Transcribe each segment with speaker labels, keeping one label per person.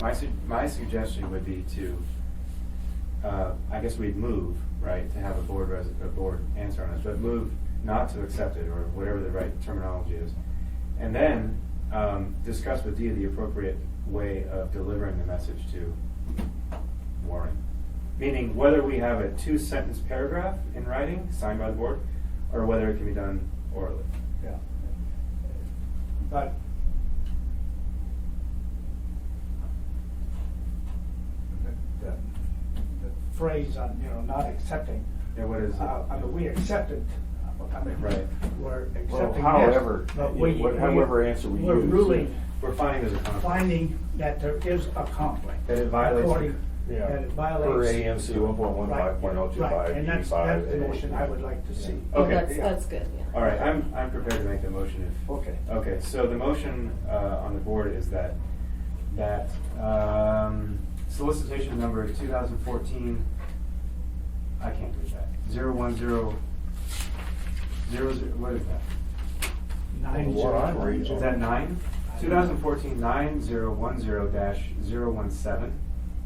Speaker 1: My suggestion would be to, I guess we'd move, right, to have a board answer on it, but move not to accept it, or whatever the right terminology is. And then discuss with Dee the appropriate way of delivering the message to Warren. Meaning whether we have a 2-sentence paragraph in writing, signed by the board, or whether it can be done orally.
Speaker 2: Yeah. But the phrase on, not accepting.
Speaker 1: Yeah, what is it?
Speaker 2: I mean, we accepted,
Speaker 1: Right.
Speaker 2: we're accepting
Speaker 3: Well,
Speaker 2: this,
Speaker 3: however,
Speaker 2: but
Speaker 3: however answer we
Speaker 2: we're
Speaker 3: use.
Speaker 2: ruling,
Speaker 1: We're finding there's a conflict.
Speaker 2: finding that there is a conflict.
Speaker 1: That it violates the-
Speaker 2: According-
Speaker 3: Yeah,
Speaker 2: That it
Speaker 3: per
Speaker 2: violates.
Speaker 3: AMC 1.15.025
Speaker 2: Right, and that's the motion I would like to see.
Speaker 1: Okay.
Speaker 4: That's good, yeah.
Speaker 1: All right, I'm prepared to make the motion if.
Speaker 2: Okay.
Speaker 1: Okay, so the motion on the board is that solicitation number 2014, I can't read that, 01000, what is that?
Speaker 2: 9-0.
Speaker 1: Is that 9? 2014 9010-017,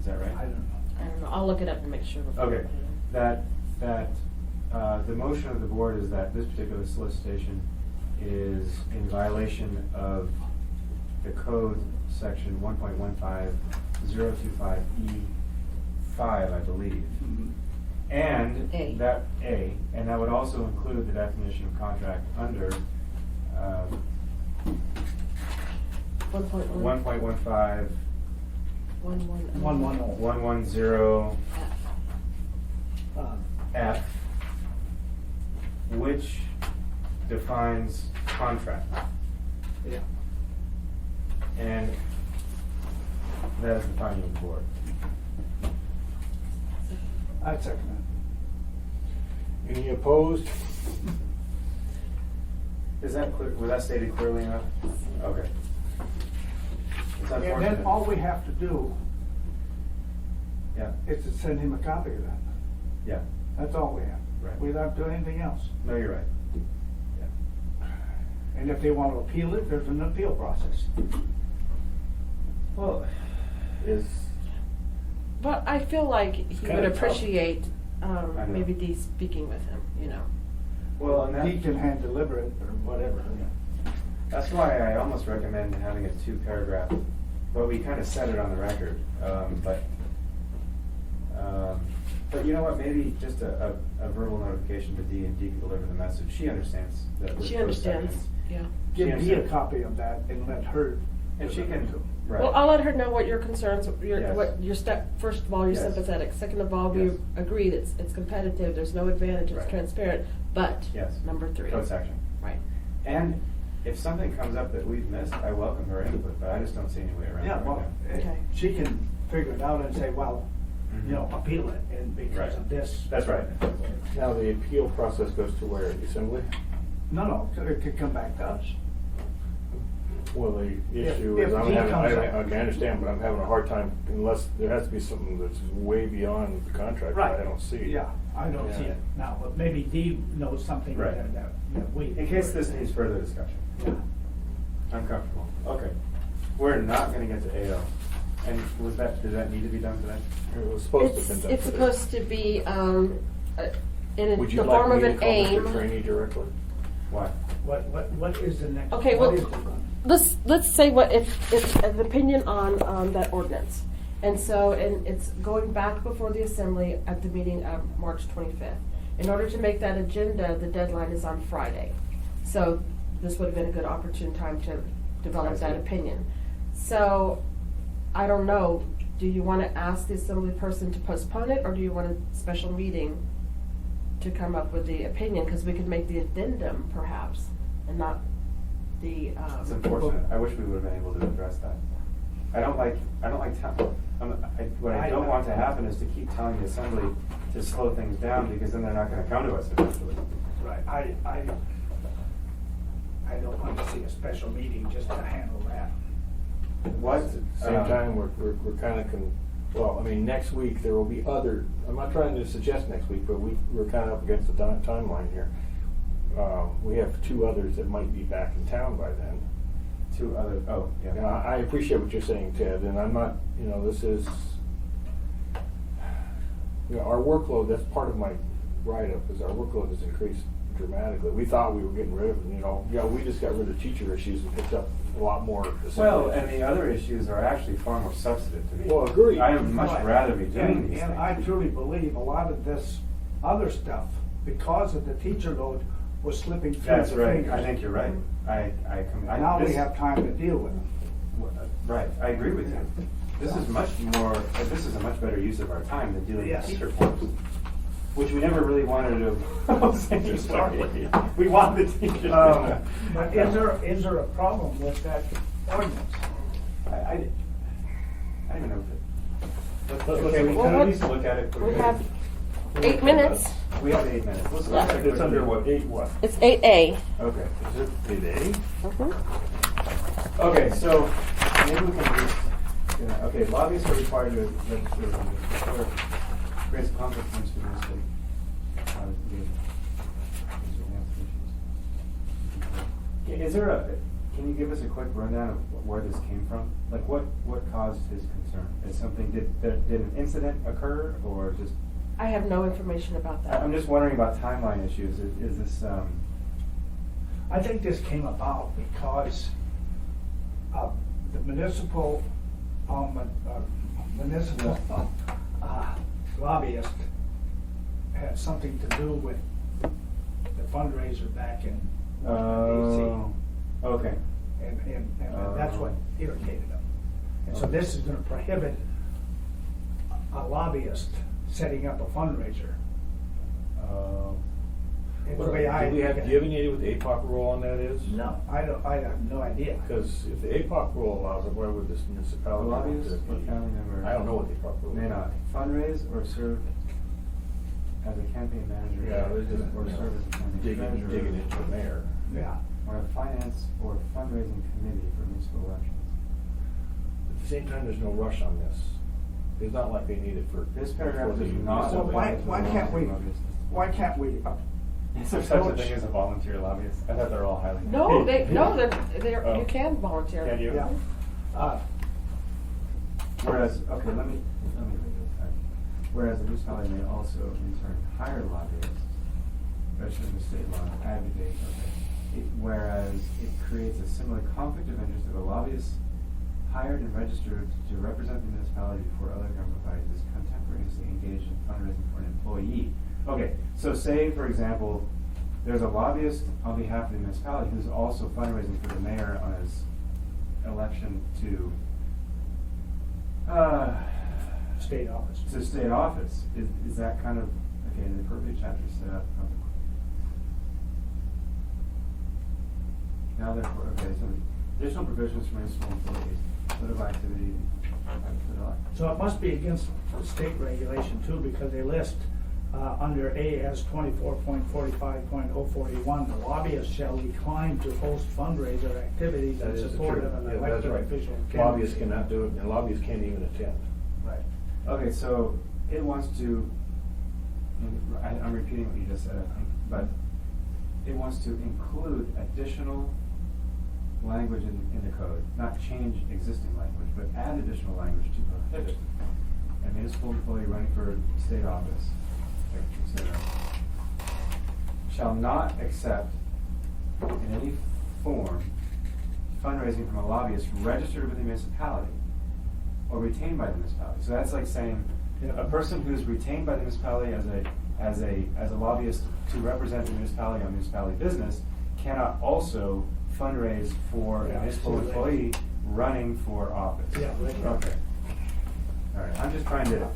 Speaker 1: is that right?
Speaker 2: I don't know.
Speaker 4: I don't know, I'll look it up and make sure. before we
Speaker 1: Okay,
Speaker 4: put it in.
Speaker 1: the motion of the board is that this particular solicitation is in violation of the code section 1.15025E5, I believe.
Speaker 2: Mhm.
Speaker 1: And
Speaker 4: A.
Speaker 1: and that would also include the definition of contract under
Speaker 4: 1.1.
Speaker 1: 1.15
Speaker 2: 110.
Speaker 1: 110 F, which defines contract.
Speaker 2: Yeah.
Speaker 1: And that is the finding of the board.
Speaker 2: I'd second
Speaker 3: Any opposed?
Speaker 1: Is that clear, was that stated clearly enough? Okay. It's
Speaker 2: that. And
Speaker 1: unfortunate.
Speaker 2: then all we have to do
Speaker 1: Yeah,
Speaker 2: is to send him a copy of that.
Speaker 1: yeah,
Speaker 2: That's all we have.
Speaker 1: Right.
Speaker 2: We don't do anything else.
Speaker 1: no, you're right. Yeah.
Speaker 2: And if they want to appeal it, there's an appeal process.
Speaker 1: Well, is,
Speaker 4: But I feel like he
Speaker 1: kinda
Speaker 4: would
Speaker 1: tough.
Speaker 4: appreciate,
Speaker 1: I know.
Speaker 4: maybe Dee speaking with him,
Speaker 1: well, and
Speaker 2: He can
Speaker 1: that,
Speaker 2: hand deliver it or whatever.
Speaker 1: that's why I almost recommend having a 2-paragraph, but we kind of said it on the record, but you know what, maybe just a verbal notification to Dee, and Dee can deliver the message. She understands that.
Speaker 4: She understands, yeah.
Speaker 2: Give
Speaker 1: She
Speaker 2: Dee a
Speaker 1: understands.
Speaker 2: copy of that and let her.
Speaker 1: And she can, right.
Speaker 4: Well, I'll let her know what your concerns,
Speaker 1: Yes.
Speaker 4: what your first of all, you're
Speaker 1: Yes.
Speaker 4: sympathetic, second of all, we
Speaker 1: Yes.
Speaker 4: agree that it's competitive, there's no advantage, it's
Speaker 1: Right.
Speaker 4: transparent, but,
Speaker 1: Yes.
Speaker 4: number 3.
Speaker 1: Code section.
Speaker 4: Right.
Speaker 1: And if something comes up that we've missed, I welcome her input, but I just don't see any way around it
Speaker 2: Yeah,
Speaker 1: right
Speaker 2: well,
Speaker 1: now.
Speaker 4: Okay.
Speaker 2: she can figure it out and say, well, appeal it and because
Speaker 1: Right.
Speaker 2: of this.
Speaker 1: That's right.
Speaker 3: Now, the appeal process goes to where? Assembly?
Speaker 2: No, it could come back to us.
Speaker 3: Well, the issue
Speaker 2: If
Speaker 3: is, I'm
Speaker 2: he
Speaker 3: having,
Speaker 2: comes up-
Speaker 3: I can understand, but I'm having a hard time, unless there has to be something that's way beyond the contract that I don't see.
Speaker 2: Yeah, I don't see
Speaker 3: Yeah.
Speaker 2: it now, but maybe Dee knows something
Speaker 1: Right.
Speaker 2: that we.
Speaker 1: In case this needs further discussion.
Speaker 2: Yeah.
Speaker 1: I'm comfortable. Okay. We're not gonna get to AO. And did that need to be done today?
Speaker 3: It was supposed to have been done
Speaker 4: It's
Speaker 3: today.
Speaker 4: supposed to be, in
Speaker 3: Would you
Speaker 4: the form
Speaker 3: like
Speaker 4: of
Speaker 3: me
Speaker 4: an
Speaker 3: to call
Speaker 4: aim.
Speaker 3: Mr. Trainee directly?
Speaker 1: Why?
Speaker 2: What is the next?
Speaker 4: Okay,
Speaker 2: what
Speaker 4: well,
Speaker 2: is the one?
Speaker 4: let's say what it's an opinion on that ordinance, and it's going back before the assembly at the meeting of March 25th. In order to make that agenda, the deadline is on Friday, so this would have been a good opportune time to develop
Speaker 1: I see.
Speaker 4: that opinion. So I don't know. Do you want to ask the assembly person to postpone it, or do you want a special meeting to come up with the opinion? Because we could make the addendum perhaps, and not the.
Speaker 1: It's unfortunate. I wish we would have been able to address that. I don't like what I don't want to happen is to keep telling the assembly to slow things down, because then they're not gonna come to us eventually.
Speaker 2: Right, I don't want to see a special meeting just to handle that.
Speaker 1: What?
Speaker 3: At the same time, we're kind of, well, I mean, next week, there will be other, I'm not trying to suggest next week, but we're kind of up against the timeline here. We have 2 others that might be back in town by then.
Speaker 1: two other, oh,
Speaker 3: Yeah,
Speaker 1: yeah.
Speaker 3: I appreciate what you're saying, Ted, and I'm not, this is, our workload, that's part of my write-up, is our workload has increased dramatically. We thought we were getting rid of it, we just got rid of teacher issues and picked up a lot more.
Speaker 1: Well, and the other issues are actually far more substantive to me.
Speaker 3: Well, agreed.
Speaker 1: I would much
Speaker 2: Right.
Speaker 1: rather be doing
Speaker 2: And
Speaker 1: these things.
Speaker 2: I truly believe a lot of this other stuff, because of the teacher load, was slipping through
Speaker 1: That's
Speaker 2: the
Speaker 1: right,
Speaker 2: fingers.
Speaker 1: I think you're right.
Speaker 2: Now we
Speaker 1: this-
Speaker 2: have time to deal with them.
Speaker 1: Right, I agree with you. This is this is a much better use of our time than dealing with
Speaker 2: Yes.
Speaker 1: teacher forms, which we never really wanted to. Sorry. We want the teachers.
Speaker 2: But is there a problem with that ordinance?
Speaker 1: I don't even know if it.
Speaker 3: Let's-
Speaker 1: Okay, we
Speaker 4: Well,
Speaker 1: can at
Speaker 4: what-
Speaker 1: least look at it.
Speaker 4: We have 8 minutes.
Speaker 1: We have 8 minutes. Let's look
Speaker 4: Yeah.
Speaker 1: at it.
Speaker 3: It's under what, 8 what?
Speaker 4: It's 8A.
Speaker 1: Okay.
Speaker 3: Is it 8A?
Speaker 4: Mhm.
Speaker 1: Okay, so maybe we can just, okay, lobbyists are required to register before creates conflict of interest in Is there can you give us a quick rundown of where this came from? Like what caused his concern? Is something, did an incident occur or just?
Speaker 4: I have no information about that.
Speaker 1: I'm just wondering about timeline issues. Is this,
Speaker 2: I think this came about because the municipal lobbyist had something to do with the fundraiser back in DC.
Speaker 1: Okay.
Speaker 2: And that's what irritated them. And so this is gonna prohibit a lobbyist setting up a fundraiser. It's the way I.
Speaker 3: Do you have any idea what the APOC rule on that is?
Speaker 2: No, I have no idea.
Speaker 3: Because if the APOC rule allows it, why would this municipality?
Speaker 1: Lobbyists
Speaker 3: have to
Speaker 1: or
Speaker 3: be-
Speaker 1: family member.
Speaker 3: I don't know what the APOC rule is.
Speaker 1: May not fundraise or serve as a campaign manager.
Speaker 3: Yeah, there's just,
Speaker 1: or serve as a campaign treasurer.
Speaker 3: digging into the mayor.
Speaker 2: Yeah.
Speaker 1: Or a finance or fundraising committee for municipal elections.
Speaker 3: At the same time, there's no rush on this. It's not like they need it for.
Speaker 1: This paragraph
Speaker 3: for the
Speaker 1: does not.
Speaker 2: So why can't we,
Speaker 1: Is there such a thing as a volunteer lobbyist? I thought they're all highly.
Speaker 4: No,
Speaker 1: paid.
Speaker 4: they're,
Speaker 1: Oh.
Speaker 4: you can volunteer.
Speaker 1: Can you?
Speaker 2: yeah,
Speaker 1: Whereas, okay, let me read this. Whereas the municipality may also in turn hire lobbyists, registered in the state law, to advocate, whereas it creates a similar conflict of interest if a lobbyist hired and registered to represent the municipality before other government bodies is contemporaneously engaged in fundraising for an employee. Okay, so say, for example, there's a lobbyist on behalf of the municipality who's also fundraising for the mayor on his election to
Speaker 2: state office.
Speaker 1: state office. Is that kind of, okay, the appropriate chapter set up. Now therefore, okay, so additional provisions for municipal employees, political activity,
Speaker 2: So it must be against state regulation too, because they list under AS 24.45.041, the lobbyist shall decline to host fundraiser activities
Speaker 3: That
Speaker 2: in
Speaker 3: is
Speaker 2: support
Speaker 3: true.
Speaker 2: of an
Speaker 3: Yeah, that's
Speaker 2: elected
Speaker 3: right.
Speaker 2: official.
Speaker 3: Lobbyists cannot do it, and lobbyists can't even attend.
Speaker 2: Right.
Speaker 1: Okay, so it wants to, I'm repeating what you just said, I think, but it wants to include additional language in the code, not change existing language, but add additional language to prohibit a municipal employee running for state office, etc., shall not accept in any form fundraising from a lobbyist registered with the municipality or retained by the municipality. So that's like saying a person who's retained by the municipality as a lobbyist to represent the municipality on municipality business cannot also fundraise for a municipal employee running for office.
Speaker 2: Yeah, right.
Speaker 1: Okay. All right. I'm just trying to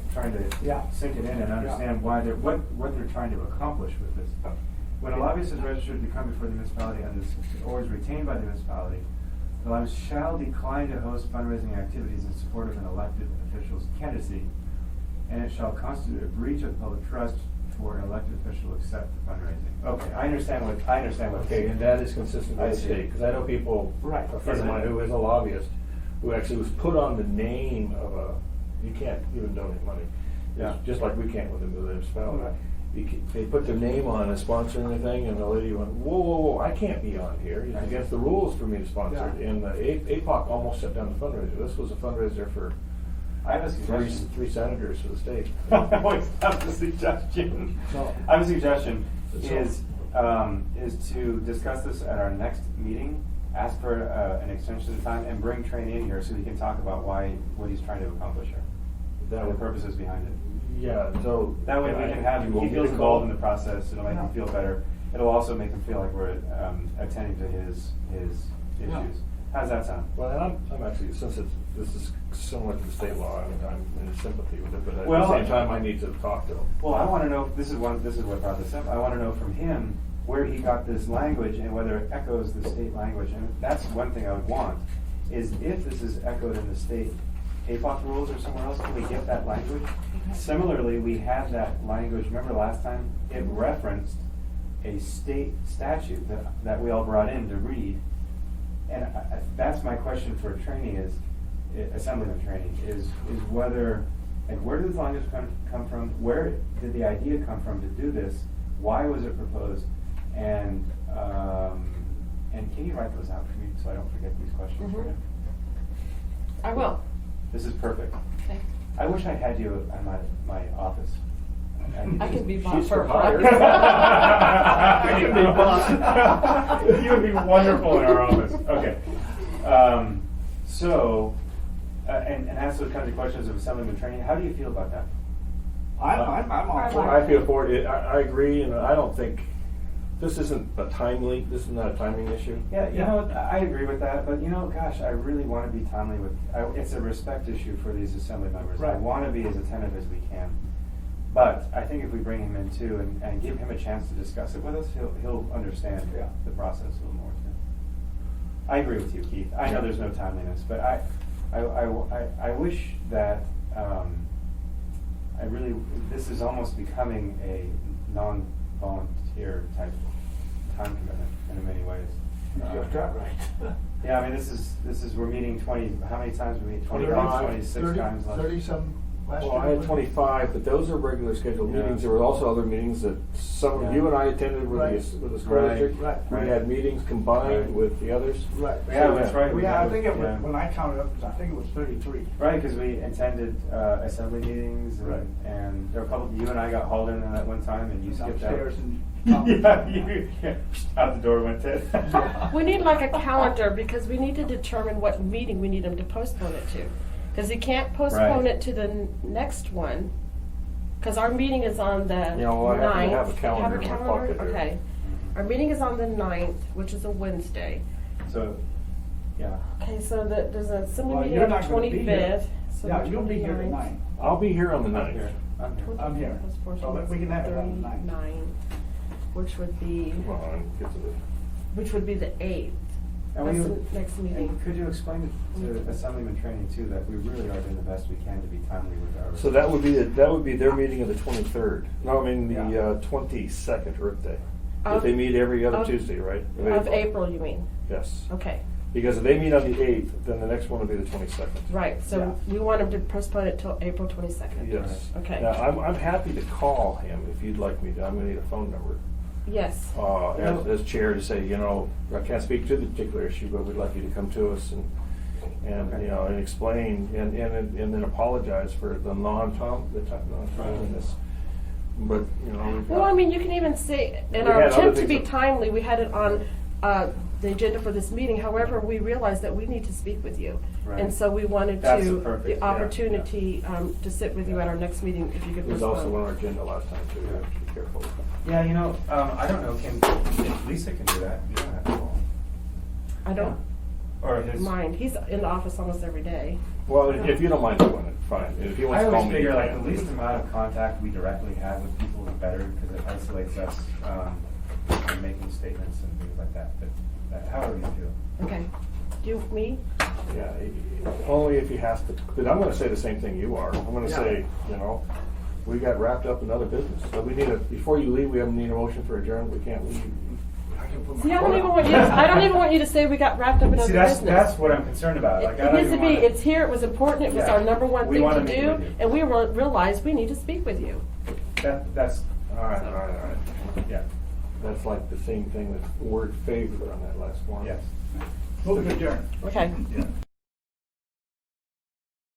Speaker 2: Yeah.
Speaker 1: sink it in and understand why what they're trying to accomplish with this. When a lobbyist is registered to come before the municipality or is retained by the municipality, the lobbyist shall decline to host fundraising activities in support of an elected official's candidacy, and it shall constitute a breach of public trust for an elected official to accept the fundraising. Okay, I understand what.
Speaker 3: Okay, and that is consistent
Speaker 1: I
Speaker 3: with the
Speaker 1: see.
Speaker 3: state, because I know people,
Speaker 2: Right.
Speaker 3: a friend of mine who is a lobbyist, who actually was put on the name of you can't even donate money.
Speaker 1: Yeah.
Speaker 3: Just like we can't with the municipality.
Speaker 2: Right.
Speaker 3: they put their name on as sponsoring the thing, and the lady went, whoa, I can't be on here. It's against the rules for me to sponsor it.
Speaker 2: Yeah.
Speaker 3: And APOC almost shut down the fundraiser. This was a fundraiser for
Speaker 1: I have a suggestion.
Speaker 3: three senators for the state.
Speaker 1: I always have a suggestion.
Speaker 2: So-
Speaker 1: I have a suggestion
Speaker 3: So-
Speaker 1: is to discuss this at our next meeting, ask for an extension of time, and bring Trey in here so he can talk about what he's trying to accomplish here.
Speaker 3: That
Speaker 1: The
Speaker 3: would-
Speaker 1: purposes behind it.
Speaker 3: Yeah, so.
Speaker 1: That way we can have him,
Speaker 3: You
Speaker 1: he
Speaker 3: want me
Speaker 1: feels
Speaker 3: to
Speaker 1: involved
Speaker 3: call?
Speaker 1: in the process, it'll make him feel better. It'll also make him feel like we're attending to his
Speaker 2: Yeah.
Speaker 1: issues. How's that sound?
Speaker 3: Well, and I'm actually, since this is similar to the state law, I'm in sympathy with it, but at
Speaker 1: Well,
Speaker 3: the same time, I need to talk to him.
Speaker 1: Well, I want to know, this is what brought this up, I want to know from him where he got this language and whether it echoes the state language. And that's one thing I would want, is if this is echoed in the state APOC rules or somewhere else, can we get that language? Similarly, we had that language, remember last time, it referenced a state statute that we all brought in to read. And that's my question for training is, assemblyman training, is whether, like, where did this language come from? Where did the idea come from to do this? Why was it proposed? And can you write those out for me so I don't forget these questions for
Speaker 4: Mhm.
Speaker 1: him?
Speaker 4: I will.
Speaker 1: This is perfect.
Speaker 4: Okay.
Speaker 1: I wish I had you in my office.
Speaker 4: I can be bought
Speaker 3: She's
Speaker 4: for
Speaker 3: for hire.
Speaker 1: You could be boss. You would be wonderful in our office. Okay. And ask those kinds of questions of assemblyman training. How do you feel about that?
Speaker 2: I'm all for
Speaker 3: I
Speaker 2: it.
Speaker 3: feel for it. I agree, and I don't think, this is not a timing issue.
Speaker 1: Yeah, you know, I agree with that, but you know, gosh, I really want to be timely it's a respect issue for these assembly members. I
Speaker 2: Right.
Speaker 1: want to be as attentive as we can. But I think if we bring him in too and give him a chance to discuss it with us, he'll understand the process a little more too. I agree with you, Keith. I know there's no timeliness, but I wish that, this is almost becoming a non-volunteer type time commitment in many ways.
Speaker 2: Just got right.
Speaker 1: Yeah, I mean, this is, we're meeting how many times we meet? 25,
Speaker 3: 25,
Speaker 1: 26 times last.
Speaker 2: 30-some last year.
Speaker 3: Well, I had 25, but those are regular scheduled
Speaker 1: Yeah.
Speaker 3: meetings. There were also other meetings that you and I attended with
Speaker 2: Right.
Speaker 3: with the school
Speaker 1: Right.
Speaker 3: district.
Speaker 2: Right.
Speaker 3: We had meetings combined
Speaker 1: Right.
Speaker 3: with the others.
Speaker 2: Right.
Speaker 1: Yeah, that's right.
Speaker 2: Well, yeah, I think it
Speaker 1: Yeah.
Speaker 2: was, when I counted up, I think it was 33.
Speaker 1: Right, because we attended assembly meetings,
Speaker 2: Right.
Speaker 1: and there were a couple, you and I got hauled in at one time, and you skipped out.
Speaker 2: Upstairs and.
Speaker 1: Yeah, you out the door went Ted.
Speaker 4: We need like a calendar because we need to determine what meeting we need him to postpone it to. Because he can't postpone
Speaker 1: Right.
Speaker 4: it to the next one, because our meeting is on the 9th.
Speaker 3: You know, I happen to have a calendar
Speaker 4: You
Speaker 3: in my
Speaker 4: have a calendar?
Speaker 3: pocket here.
Speaker 4: Okay. Our meeting is on the 9th, which is a Wednesday.
Speaker 1: So, yeah.
Speaker 4: Okay, so there's an assembly
Speaker 2: Well,
Speaker 4: meeting
Speaker 2: you're
Speaker 4: on the
Speaker 2: not gonna be here.
Speaker 4: 25th. So
Speaker 2: Yeah,
Speaker 4: the
Speaker 2: you'll be here
Speaker 4: 29th.
Speaker 2: tonight.
Speaker 3: I'll be here on the
Speaker 1: I'm
Speaker 3: 9th.
Speaker 1: here. I'm here.
Speaker 2: I'm here. So that we can have it on the 9th.
Speaker 4: Which would be,
Speaker 3: Come on, get to the.
Speaker 4: which would be the 8th.
Speaker 1: And
Speaker 4: That's
Speaker 1: we-
Speaker 4: the next meeting.
Speaker 1: And could you explain to assemblyman training too, that we really are doing the best we can to be timely with our.
Speaker 3: So that would be their meeting of the 23rd. No, I mean the 22nd Earth Day. If
Speaker 4: Of-
Speaker 3: they meet every other
Speaker 4: of-
Speaker 3: Tuesday, right?
Speaker 4: Of April, you mean?
Speaker 3: Yes.
Speaker 4: Okay,
Speaker 3: Because if they meet on the 8th, then the next one will be the 22nd.
Speaker 4: right, so
Speaker 2: Yeah.
Speaker 4: we want him to postpone it till April 22nd.
Speaker 3: Yes.
Speaker 4: Okay.
Speaker 3: Now, I'm happy to call him if you'd like me to. I'm gonna need a phone number.
Speaker 4: Yes.
Speaker 3: As chair to say, I can't speak to the particular issue, but we'd like you to come to us and and explain and then apologize for the non-timeliness. But, we've
Speaker 4: Well,
Speaker 3: got-
Speaker 4: I mean, you can even say, in
Speaker 3: We
Speaker 4: our
Speaker 3: had other
Speaker 4: attempt to
Speaker 3: things
Speaker 4: be
Speaker 3: that-
Speaker 4: timely, we had it on the agenda for this meeting. However, we realized that we need to speak with you.
Speaker 1: Right.
Speaker 4: And so we wanted
Speaker 1: That's
Speaker 4: to,
Speaker 1: perfect,
Speaker 4: the
Speaker 1: yeah,
Speaker 4: opportunity to sit with you at our next meeting, if you could
Speaker 3: It was also on
Speaker 4: postpone.
Speaker 3: our agenda last time, too. We have to be careful.
Speaker 1: Yeah, I don't know, if Lisa can do that, you don't have to call.
Speaker 4: I don't
Speaker 1: Or his.
Speaker 4: mind. He's in the office almost every day.
Speaker 3: Well, if you don't mind doing it, fine. If you want
Speaker 1: I
Speaker 3: to call
Speaker 1: always
Speaker 3: me,
Speaker 1: figure
Speaker 3: you
Speaker 1: like
Speaker 3: can.
Speaker 1: the least amount of contact we directly have with people is better because it isolates us from making statements and things like that. But however you feel.
Speaker 4: Okay. Me?
Speaker 3: Yeah, only if he has to. But I'm going to say the same thing you are. I'm going to
Speaker 2: Yeah.
Speaker 3: say, we got wrapped up in other business. So we need before you leave, we have need a motion for adjournment. We can't leave.
Speaker 4: See, I don't even want you to say we got wrapped up in other
Speaker 1: See,
Speaker 4: business.
Speaker 1: that's what I'm concerned about. Like, I
Speaker 4: It
Speaker 1: don't
Speaker 4: needs to
Speaker 1: even
Speaker 4: be,
Speaker 1: wanna-
Speaker 4: it's here, it was important, it was
Speaker 1: Yeah.
Speaker 4: our number one
Speaker 1: We
Speaker 4: thing
Speaker 1: wanna
Speaker 4: to
Speaker 1: meet
Speaker 4: do,
Speaker 1: with you.
Speaker 4: and we realized we need to speak with you.
Speaker 1: That's
Speaker 3: All right,
Speaker 4: So-
Speaker 3: all right, all right.
Speaker 1: Yeah,
Speaker 3: That's like the same thing with word favor on that last one.
Speaker 1: yes.
Speaker 2: Move to adjourn.
Speaker 4: Okay.
Speaker 5: Yeah.